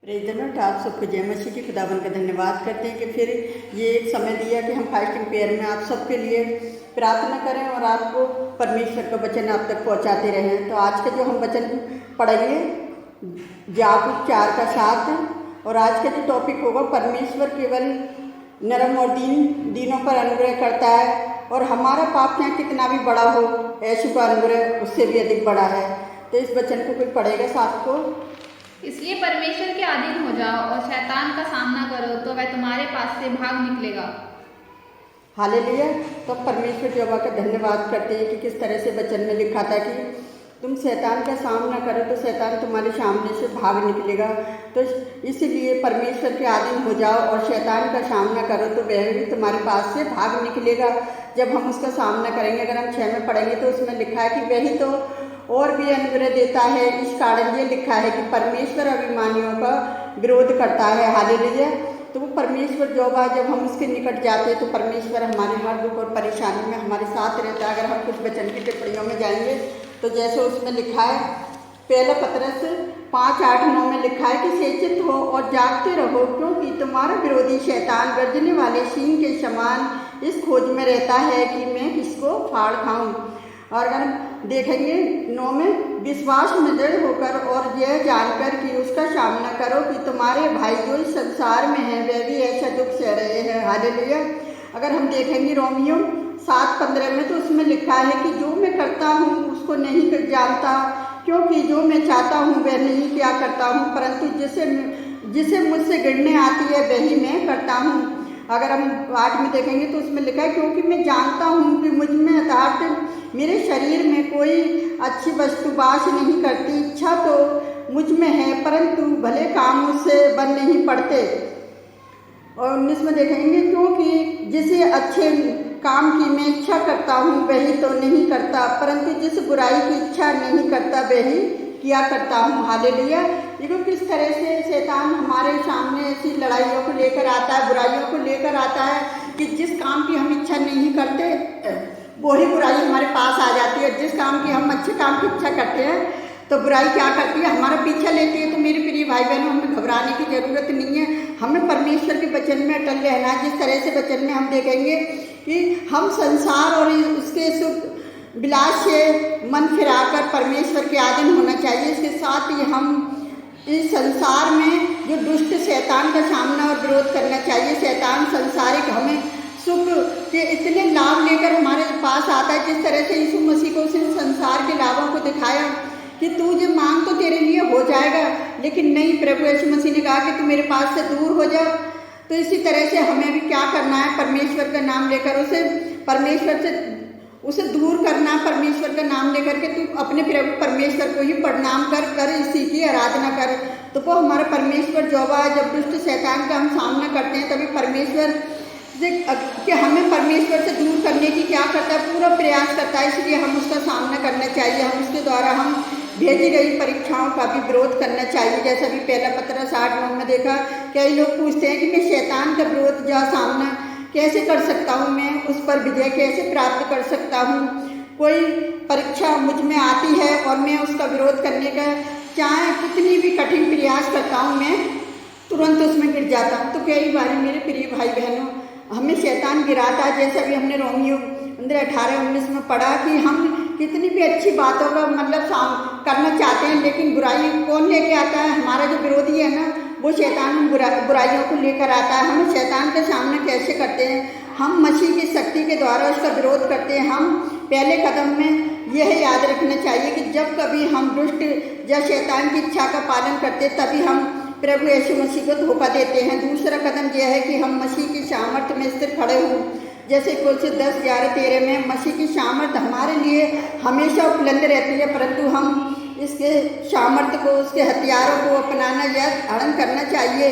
Praise the Lord. आप सबको जय मसीह की खुदावन का धन्यवाद करते हैं कि फिर ये एक समय दिया कि हम फास्टिंग प्रेयर में आप सबके लिए प्रार्थना करें और आपको परमेश्वर का वचन आप तक पहुंचाते रहें। तो आज का जो हम वचन पढ़ेंगे याकूब 4:7 और आज का जो टॉपिक होगा परमेश्वर केवल नरम और दीनों पर अनुग्रह करता है और हमारा पाप चाहे कितना भी बड़ा हो यीशु का अनुग्रह उससे भी अधिक बड़ा है। तो इस वचन को कोई पढ़ेगा साथ को। इसलिए परमेश्वर के अधीन हो जाओ और शैतान का सामना करो तो वह तुम्हारे पास से भाग निकलेगा। हालेलुया। तो परमेश्वर यहोवा का धन्यवाद करते हैं कि किस तरह से वचन में लिखा था कि तुम शैतान का सामना करो तो शैतान तुम्हारे सामने से भाग निकलेगा। तो इसीलिए परमेश्वर के अधीन हो जाओ और शैतान का सामना करो तो वह भी तुम्हारे पास से भाग निकलेगा। जब हम उसका सामना करेंगे, अगर हम 6 में पढ़ेंगे तो उसमें लिखा है कि वही तो और भी अनुग्रह देता है। इस कारण ये लिखा है कि परमेश्वर अभिमानियों का विरोध करता है। हालेलुया। तो वो परमेश्वर यहोवा जब हम उसके निकट जाते हैं तो परमेश्वर हमारे हर दुख और परेशानी में हमारे साथ रहता है। अगर हम कुछ वचन की टिप्पणियों में जाएंगे तो जैसे उसमें लिखा है पहला पतरस 5:8-9 में लिखा है कि सचेत हो और जागते रहो, क्योंकि तुम्हारा विरोधी शैतान गर्जने वाले सिंह के समान इस खोज में रहता है कि मैं किसको फाड़ खाऊं। और अगर देखेंगे 9 में विश्वास में दृढ़ होकर और यह जानकर कि उसका सामना करो कि तुम्हारे भाई जो इस संसार में हैं वे भी ऐसा दुख सह रहे हैं। हालेलुया। अगर हम देखेंगे रोमियो 7:15 में तो उसमें लिखा है कि जो मैं करता हूँ उसको नहीं जानता, क्योंकि जो मैं चाहता हूँ वह नहीं क्या करता हूँ, परंतु जिसे मुझसे गिरने आती है वही मैं करता हूँ। अगर हम 8 में देखेंगे तो उसमें लिखा है क्योंकि मैं जानता हूँ कि मुझ में अर्थात मेरे शरीर में कोई अच्छी वस्तु वास नहीं करती। इच्छा तो मुझ में है परंतु भले काम मुझसे बन नहीं पड़ते। और 19 में देखेंगे क्योंकि जिसे अच्छे काम की मैं इच्छा करता हूँ वही तो नहीं करता, परंतु जिस बुराई की इच्छा नहीं करता वही किया करता हूँ। हालेलुया। देखो किस तरह से शैतान हमारे सामने ऐसी लड़ाइयों को लेकर आता है, बुराइयों को लेकर आता है कि जिस काम की हम इच्छा नहीं करते वही बुराई हमारे पास आ जाती है। जिस काम की हम अच्छे काम की इच्छा करते हैं तो बुराई क्या करती है, हमारा पीछा लेती है। तो मेरे प्रिय भाई बहनों, हमें घबराने की जरूरत नहीं है। हमें परमेश्वर के वचन में अटल रहना है। जिस तरह से वचन में हम देखेंगे कि हम संसार और उसके सुख विलास से मन फिराकर परमेश्वर के अधीन होना चाहिए। इसके साथ ही हम इस संसार में जो दुष्ट शैतान का सामना और विरोध करना चाहिए। शैतान संसारिक हमें सुख के इतने लाभ लेकर हमारे पास आता है। जिस तरह से यीशु मसीह को उसने संसार के लाभों को दिखाया कि तू जो मांग तो तेरे लिए हो जाएगा, लेकिन नहीं, प्रभु यीशु मसीह ने कहा कि तू मेरे पास से दूर हो जा। तो इसी तरह से हमें भी क्या करना है, परमेश्वर का नाम लेकर उसे दूर करना। परमेश्वर का नाम लेकर के तू अपने प्रभु परमेश्वर को ही प्रणाम कर इसी की आराधना कर। तो वो हमारा परमेश्वर यहोवा है। जब दुष्ट शैतान का हम सामना करते हैं तभी परमेश्वर कि हमें परमेश्वर से दूर करने की क्या करता है, पूरा प्रयास करता है। इसलिए हम उसका सामना करना चाहिए। हम उसके द्वारा हम भेजी गई परीक्षाओं का भी विरोध करना चाहिए। जैसा भी पहला पतरस 8:9 में देखा, कई लोग पूछते हैं कि मैं शैतान का विरोध या सामना कैसे कर सकता हूँ, मैं उस पर विजय कैसे प्राप्त कर सकता हूँ। कोई परीक्षा मुझ में आती है और मैं उसका विरोध करने का चाहे कितनी भी कठिन प्रयास करता हूँ, मैं तुरंत उसमें गिर जाता हूँ। तो कई बार मेरे प्रिय भाई बहनों, हमें शैतान गिराता है। जैसा भी हमने रोमियो 18-19 में पढ़ा कि हम कितनी भी अच्छी बातों का मतलब करना चाहते हैं, लेकिन बुराई कौन लेके आता है, हमारा जो विरोधी है ना, वो शैतान बुराइयों को लेकर आता है। हम शैतान का सामना कैसे करते हैं, हम मसीह की शक्ति के द्वारा उसका विरोध करते हैं। हम पहले कदम में यह याद रखना चाहिए कि जब कभी हम दुष्ट या शैतान की इच्छा का पालन करते तभी हम प्रभु यीशु मसीह को धोखा देते हैं। दूसरा कदम यह है कि हम मसीह की सामर्थ्य में स्थिर खड़े हों। जैसे कोलोस्सी 10:11-13 में मसीह की सामर्थ्य हमारे लिए हमेशा उपलब्ध रहती है, परंतु हम इसके सामर्थ्य को, उसके हथियारों को अपनाना या धारण करना चाहिए।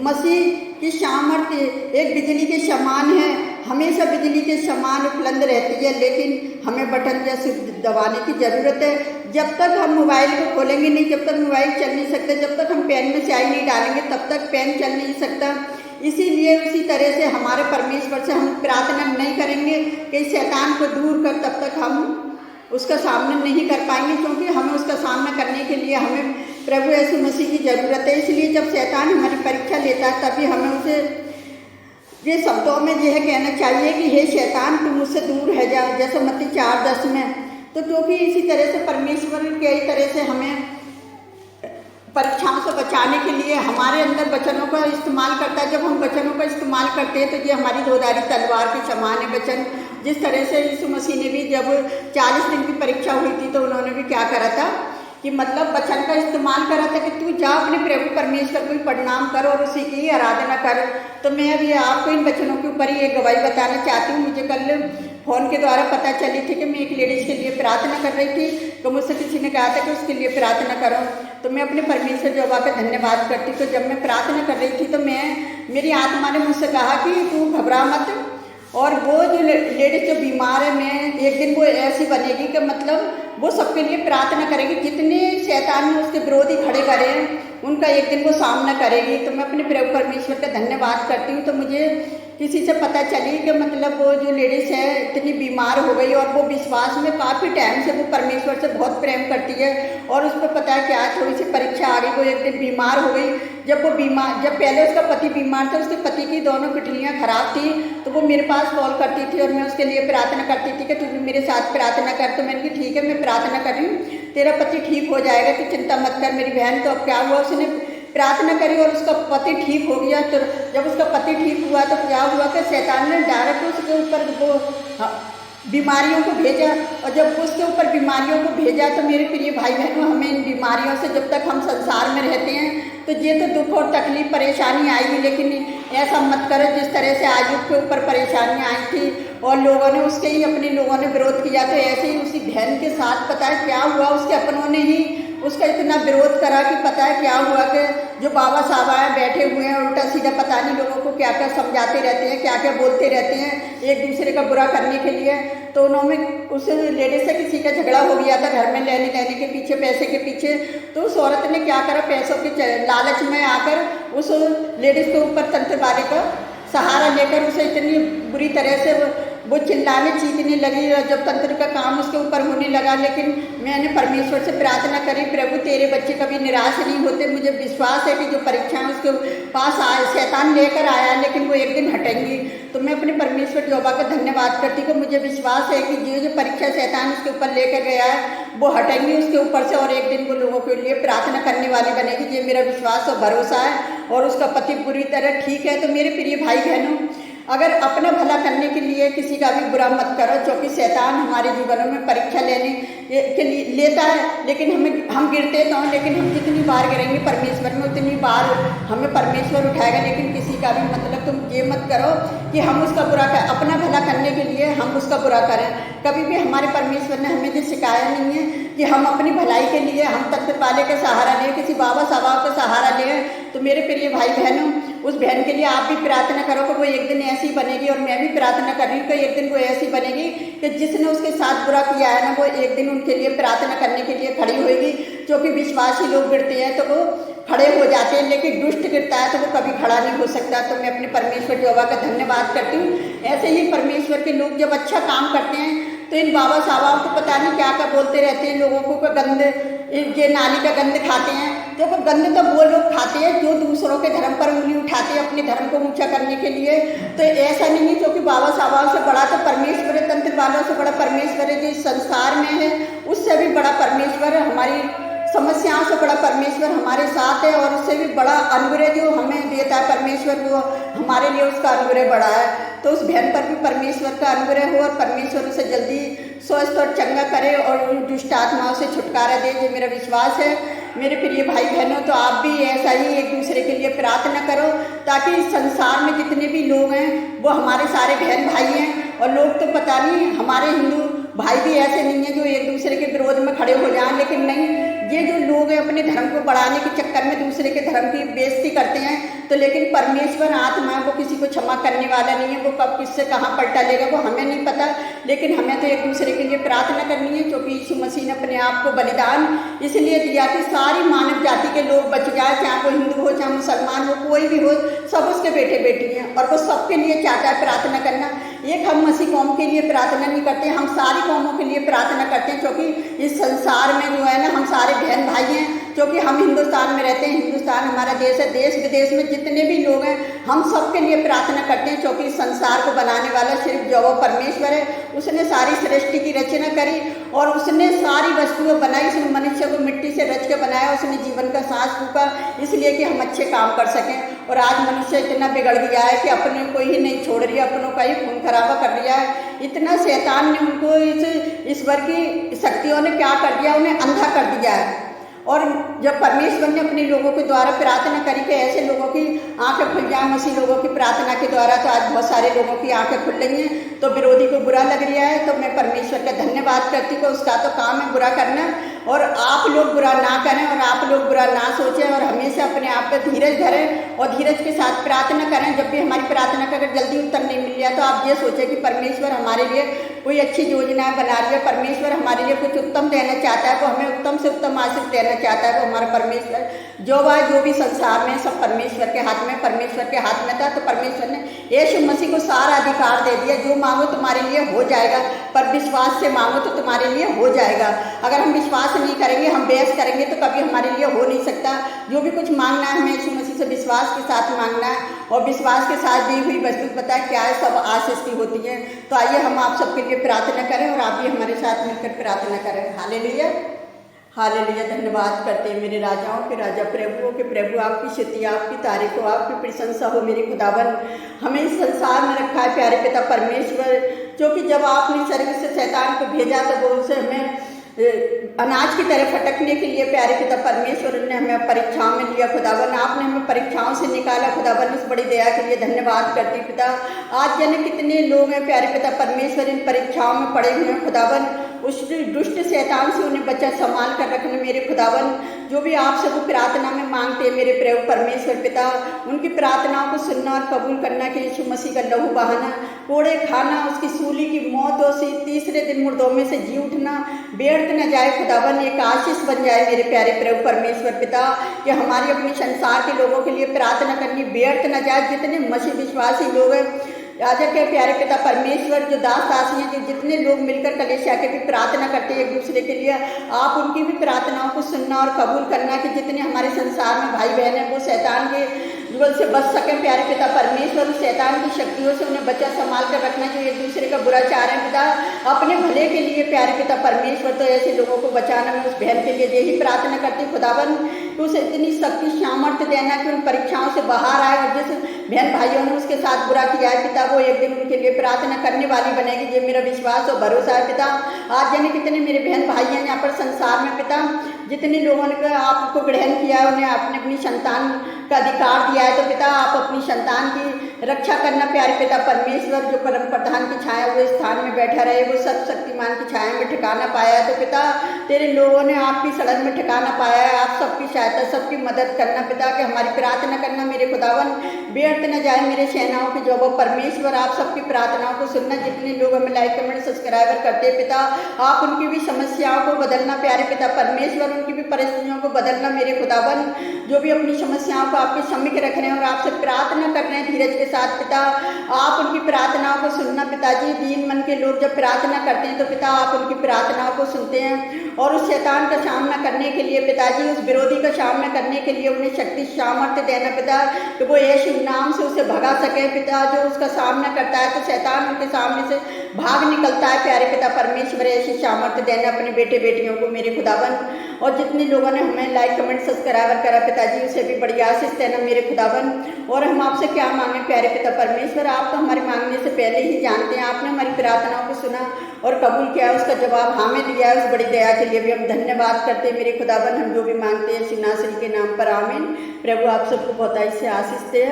मसीह की सामर्थ्य एक बिजली के समान है, हमेशा बिजली के समान उपलब्ध रहती है, लेकिन हमें बटन या स्विच दबाने की ज़रूरत है। जब तक हम मोबाइल को खोलेंगे नहीं, जब तक मोबाइल चल नहीं सकते, जब तक हम पेन में स्याही नहीं डालेंगे तब तक पेन चल नहीं सकता। इसीलिए उसी तरह से हमारे परमेश्वर से हम प्रार्थना नहीं करेंगे कि शैतान को दूर कर, तब तक हम उसका सामना नहीं कर पाएंगे, क्योंकि हमें उसका सामना करने के लिए हमें प्रभु यीशु मसीह की ज़रूरत है। इसलिए जब शैतान हमारी परीक्षा लेता है तभी हमें उसे ये शब्दों में यह कहना चाहिए कि हे शैतान तू मुझसे दूर है जा, जैसे मत्ती 4:10 में। तो क्योंकि इसी तरह से परमेश्वर कई तरह से हमें परीक्षाओं से बचाने के लिए हमारे अंदर वचनों का इस्तेमाल करता है। जब हम वचनों का इस्तेमाल करते हैं तो ये हमारी दोधारी तलवार के समान है वचन। जिस तरह से यीशु मसीह ने भी जब 40 दिन की परीक्षा हुई थी तो उन्होंने भी क्या करा था कि मतलब वचन का इस्तेमाल करा था कि तू जा अपने प्रभु परमेश्वर को ही प्रणाम कर और उसी की ही आराधना कर। तो मैं अभी आपको इन वचनों के ऊपर ही एक गवाही बताना चाहती हूँ। मुझे कल फ़ोन के द्वारा पता चली थी कि मैं एक लेडीज़ के लिए प्रार्थना कर रही थी, तो मुझसे किसी ने कहा था कि उसके लिए प्रार्थना करो। तो मैं अपने परमेश्वर यहोवा का धन्यवाद करती। तो जब मैं प्रार्थना कर रही थी तो मेरी आत्मा ने मुझसे कहा कि तू घबरा मत, और वो जो लेडीज जो बीमार है, मैं एक दिन वो ऐसी बनेगी कि मतलब वो सबके लिए प्रार्थना करेगी। जितने शैतान ने उसके विरोधी खड़े करे हैं उनका एक दिन वो सामना करेगी। तो मैं अपने प्रभु परमेश्वर का धन्यवाद करती हूँ। तो मुझे किसी से पता चली कि मतलब वो जो लेडीज़ है इतनी बीमार हो गई, और वो विश्वास में काफ़ी टाइम से वो परमेश्वर से बहुत प्रेम करती है, और उस पर पता है कि आज थोड़ी सी परीक्षा आ गई। वो एक दिन बीमार हो गई। जब पहले उसका पति बीमार था, उसके पति की दोनों किडनियाँ खराब थी, तो वो मेरे पास कॉल करती थी और मैं उसके लिए प्रार्थना करती थी कि तू भी मेरे साथ प्रार्थना कर। तो मैंने कहा ठीक है, मैं प्रार्थना कर रही हूँ, तेरा पति ठीक हो जाएगा, तू चिंता मत कर मेरी बहन। तो अब क्या हुआ, उसने प्रार्थना करी और उसका पति ठीक हो गया। तो जब उसका पति ठीक हुआ तो क्या हुआ कि शैतान ने डायरेक्ट उसके ऊपर वो बीमारियों को भेजा, और जब उसके ऊपर बीमारियों को भेजा तो मेरे प्रिय भाई बहनों, हमें इन बीमारियों से जब तक हम संसार में रहते हैं तो ये तो दुख और तकलीफ परेशानी आएगी, लेकिन ऐसा मत करो जिस तरह से आयुब के ऊपर परेशानियाँ आई थी और लोगों ने उसके ही अपने लोगों ने विरोध किया। तो ऐसे ही उसी बहन के साथ पता है क्या हुआ, उसके अपनों ने ही उसका इतना विरोध करा कि पता है क्या हुआ कि जो बाबा साहब आए बैठे हुए हैं उल्टा सीधा पता नहीं लोगों को क्या क्या समझाते रहते हैं, क्या क्या बोलते रहते हैं एक दूसरे का बुरा करने के लिए। तो उन्होंने उस लेडीज से किसी का झगड़ा हो गया था घर में लेने के पीछे, पैसे के पीछे। तो उस औरत ने क्या करा, पैसों के लालच में आकर उस लेडीज के ऊपर तंत्र वाले का सहारा लेकर उसे इतनी बुरी तरह से वो चिल्लाने चीखने लगी। और जब तंत्र का काम उसके ऊपर होने लगा, लेकिन मैंने परमेश्वर से प्रार्थना करी, प्रभु तेरे बच्चे कभी निराश नहीं होते। मुझे विश्वास है कि जो परीक्षाएं उसके पास आए शैतान लेकर आया, लेकिन वो एक दिन हटेंगी। तो मैं अपने परमेश्वर यहोवा का धन्यवाद करती हूँ। मुझे विश्वास है कि जो परीक्षा शैतान उसके ऊपर लेकर गया है वो हटेंगी उसके ऊपर से, और एक दिन वो लोगों के लिए प्रार्थना करने वाली बनेगी। ये मेरा विश्वास और भरोसा है। और उसका पति पूरी तरह ठीक है। तो मेरे प्रिय भाई बहनों, अगर अपना भला करने के लिए किसी का भी बुरा मत करो, क्योंकि शैतान हमारे जीवनों में परीक्षा लेने के लिए लेता है, लेकिन हम गिरते तो हैं, लेकिन हम जितनी बार गिरेंगे परमेश्वर में उतनी बार हमें परमेश्वर उठाएगा। लेकिन किसी का भी मतलब तुम ये मत करो कि हम उसका बुरा कर, अपना भला करने के लिए हम उसका बुरा करें। कभी भी हमारे परमेश्वर ने हमें ये सिखाया नहीं है कि हम अपनी भलाई के लिए हम तत्व वाले का सहारा लें, किसी बाबा साहब का सहारा लें। तो मेरे प्रिय भाई बहनों, उस बहन के लिए आप भी प्रार्थना करो कि वो एक दिन ऐसी बनेगी, और मैं भी प्रार्थना कर रही हूँ कि एक दिन वो ऐसी बनेगी कि जिसने उसके साथ बुरा किया है ना, वो एक दिन उनके लिए प्रार्थना करने के लिए खड़ी होगी। क्योंकि विश्वासी लोग गिरते हैं तो वो खड़े हो जाते हैं, लेकिन दुष्ट गिरता है तो वो कभी खड़ा नहीं हो सकता। तो मैं अपने परमेश्वर यहोवा का धन्यवाद करती हूँ। ऐसे ही परमेश्वर के लोग जब अच्छा काम करते हैं तो इन बाबा साहब को पता नहीं क्या क्या बोलते रहते हैं, लोगों को गंद, ये नाली का गंद खाते हैं। तो वो गंद तो वो लोग खाते हैं जो दूसरों के धर्म पर उंगली उठाते हैं अपने धर्म को ऊंचा करने के लिए। तो ऐसा नहीं है, क्योंकि बाबा साहब से बड़ा तो परमेश्वर है, तंत्र वालों से बड़ा परमेश्वर है जो इस संसार में है, उससे भी बड़ा परमेश्वर है। हमारी समस्याओं से बड़ा परमेश्वर हमारे साथ है, और उससे भी बड़ा अनुग्रह जो हमें देता है परमेश्वर, वो हमारे लिए उसका अनुग्रह बड़ा है। तो उस बहन पर भी परमेश्वर का अनुग्रह हो और परमेश्वर उसे जल्दी स्वस्थ और चंगा करे और उन दुष्ट आत्माओं से छुटकारा दे, ये मेरा विश्वास है। मेरे प्रिय भाई बहनों, तो आप भी ऐसा ही एक दूसरे के लिए प्रार्थना करो, ताकि इस संसार में जितने भी लोग हैं वो हमारे सारे बहन भाई हैं। और लोग तो पता नहीं, हमारे हिंदू भाई भी ऐसे नहीं है जो एक दूसरे के विरोध में खड़े हो जाएं, लेकिन नहीं, ये जो लोग हैं अपने धर्म को बढ़ाने के चक्कर में दूसरे के धर्म की बेइज्जती करते हैं। तो लेकिन परमेश्वर आत्मा है, वो किसी को क्षमा करने वाला नहीं है। वो कब किससे कहाँ पलटा लेगा वो हमें नहीं पता, लेकिन हमें तो एक दूसरे के लिए प्रार्थना करनी है, क्योंकि यीशु मसीह ने अपने आप को बलिदान इसलिए दिया कि सारी मानव जाति के लोग बच जाए, चाहे वो हिंदू हो चाहे मुसलमान हो, कोई भी हो, सब उसके बेटे बेटी हैं, और वो सबके लिए चाहता है प्रार्थना करना। एक हम मसीह कौम के लिए प्रार्थना नहीं करते, हम सारी कौमों के लिए प्रार्थना करते हैं, क्योंकि इस संसार में जो है ना हम सारे बहन भाई हैं, क्योंकि हम हिंदुस्तान में रहते हैं, हिंदुस्तान हमारा देश है। देश विदेश में जितने भी लोग हैं हम सबके लिए प्रार्थना करते हैं, क्योंकि संसार को बनाने वाला सिर्फ जो वो परमेश्वर है। उसने सारी सृष्टि की रचना करी और उसने सारी वस्तुएं बनाई। उसने मनुष्य को मिट्टी से रच के बनाया, उसने जीवन का सांस फूका इसलिए कि हम अच्छे काम कर सकें। और आज मनुष्य इतना बिगड़ गया है कि अपने को ही नहीं छोड़ रही, अपनों का ही खून खराबा कर लिया है। इतना शैतान ने उनको इस ईश्वर की शक्तियों ने क्या कर दिया, उन्हें अंधा कर दिया है। और जब परमेश्वर ने अपने लोगों के द्वारा प्रार्थना करी कि ऐसे लोगों की आंखें खुल जाएं, मसीह लोगों की प्रार्थना के द्वारा, तो आज बहुत सारे लोगों की आंखें खुल रही हैं। तो विरोधी को बुरा लग रहा है, तो मैं परमेश्वर का धन्यवाद करती हूँ। उसका तो काम है बुरा करना, और आप लोग बुरा ना करें और आप लोग बुरा ना सोचें, और हमेशा अपने आप पर धीरज धरें और धीरज के साथ प्रार्थना करें। जब भी हमारी प्रार्थना का अगर जल्दी उत्तर नहीं मिल रहा तो आप ये सोचें कि परमेश्वर हमारे लिए कोई अच्छी योजनाएं बना रही है, परमेश्वर हमारे लिए कुछ उत्तम देना चाहता है, वो हमें उत्तम से उत्तम आशीष देना चाहता है। वो हमारा परमेश्वर जो भी संसार में सब परमेश्वर के हाथ में, परमेश्वर के हाथ में था। तो परमेश्वर ने यीशु मसीह को सारा अधिकार दे दिया, जो मांगो तुम्हारे लिए हो जाएगा, पर विश्वास से मांगो तो तुम्हारे लिए हो जाएगा। अगर हम विश्वास नहीं करेंगे, हम बहस करेंगे, तो कभी हमारे लिए हो नहीं सकता। जो भी कुछ मांगना है हमें यीशु मसीह से विश्वास के साथ मांगना है, और विश्वास के साथ दी हुई वस्तु पता है क्या है, सब आशीष की होती है। तो आइए हम आप सबके लिए प्रार्थना करें और आप भी हमारे साथ मिलकर प्रार्थना करें। Hallelujah, hallelujah. धन्यवाद करते हैं मेरे राजाओं के राजा, प्रभुओं के प्रभु। आपकी स्तुति, आपकी तारीफ हो, आपकी प्रशंसा हो मेरे खुदावन। हमें इस संसार में रखा है प्यारे पिता परमेश्वर, क्योंकि जब आपने स्वर्ग से शैतान को भेजा तो वो उसे हमें अनाज की तरह फटकने के लिए प्यारे पिता परमेश्वर ने हमें परीक्षाओं में लिया खुदावन। आपने हमें परीक्षाओं से निकाला खुदावन, इस बड़ी दया के लिए धन्यवाद करती पिता। आज जाने कितने लोग हैं प्यारे पिता परमेश्वर इन परीक्षाओं में पड़े हुए हैं खुदावन। उस दुष्ट शैतान से उन्हें बचा संभाल कर रखना मेरे खुदावन। जो भी आपसे वो प्रार्थना में मांगते हैं मेरे प्रभु परमेश्वर पिता, उनकी प्रार्थनाओं को सुनना और कबूल करना कि यीशु मसीह का लहू बहाना, कोड़े खाना, उसकी सूली की मौत और तीसरे दिन मुर्दों में से जी उठना व्यर्थ न जाए खुदावन, एक आशीष बन जाए मेरे प्यारे प्रभु परमेश्वर पिता। कि हमारी अपनी संसार के लोगों के लिए प्रार्थना करनी व्यर्थ न जाए। जितने मसीह विश्वासी लोग हैं राजा के प्यारे पिता परमेश्वर, जो दास दासी हैं, जो जितने लोग मिलकर कलीसिया के भी प्रार्थना करते हैं एक दूसरे के लिए, आप उनकी भी प्रार्थनाओं को सुनना और कबूल करना कि जितने हमारे संसार में भाई बहन हैं वो शैतान के जुगल से बच सकें प्यारे पिता परमेश्वर। शैतान की शक्तियों से उन्हें बचा संभाल कर रखना, जो एक दूसरे का बुरा चाह रहे हैं पिता अपने भले के लिए प्यारे पिता परमेश्वर। तो ऐसे लोगों को बचाना मैं उस बहन के लिए यही प्रार्थना करती खुदावन, कि उसे इतनी शक्ति सामर्थ्य देना कि उन परीक्षाओं से बाहर आए, और जिस बहन भाइयों ने उसके साथ बुरा किया है पिता वो एक दिन उनके लिए प्रार्थना करने वाली बनेगी। ये मेरा विश्वास और भरोसा है पिता। आज जाने कितने मेरे बहन भाई हैं यहाँ पर संसार में पिता, जितने लोगों ने आपको ग्रहण किया है, उन्हें आपने अपनी संतान का अधिकार दिया है। तो पिता आप अपनी संतान की रक्षा करना प्यारे पिता परमेश्वर। जो परम प्रधान की छाया हुए स्थान में बैठा रहे, वो सब शक्तिमान की छाया में ठिकाना पाया है। तो पिता तेरे लोगों ने आपकी सड़क में ठिकाना पाया है। आप सबकी सहायता, सबकी मदद करना पिता, कि हमारी प्रार्थना करना मेरे खुदावन व्यर्थ न जाए मेरे सेनाओं के जो वो परमेश्वर। आप सबकी प्रार्थनाओं को सुनना, जितने लोग हमें लाइक कमेंट सब्सक्राइबर करते हैं पिता, आप उनकी भी समस्याओं को बदलना प्यारे पिता परमेश्वर, उनकी भी परिस्थितियों को बदलना मेरे खुदावन। जो भी अपनी समस्याओं को आपके सम्मुख रख रहे हैं और आपसे प्रार्थना कर रहे हैं धीरज के साथ पिता, आप उनकी प्रार्थनाओं को सुनना पिताजी। दीन मन के लोग जब प्रार्थना करते हैं तो पिता आप उनकी प्रार्थनाओं को सुनते हैं, और उस शैतान का सामना करने के लिए पिताजी, उस विरोधी का सामना करने के लिए उन्हें शक्ति सामर्थ्य देना पिता, कि वो यीशु नाम से उसे भगा सके पिता। जो उसका सामना करता है तो शैतान उनके सामने से भाग निकलता है प्यारे पिता परमेश्वर। ऐसी सामर्थ्य देना अपने बेटे बेटियों को मेरे खुदावन। और जितने लोगों ने हमें लाइक कमेंट सब्सक्राइबर करा पिताजी, उसे भी बड़ी आशीष देना मेरे खुदावन। और हम आपसे क्या मांगे प्यारे पिता परमेश्वर, आप तो हमारे मांगने से पहले ही जानते हैं। आपने हमारी प्रार्थनाओं को सुना और कबूल किया, उसका जवाब हमें दिया है। उस बड़ी दया के लिए भी हम धन्यवाद करते हैं मेरे खुदावन। हम जो भी मांगते हैं यीशु नासरी के नाम पर आमीन। प्रभु आप सबको बहुत से आशीष दे।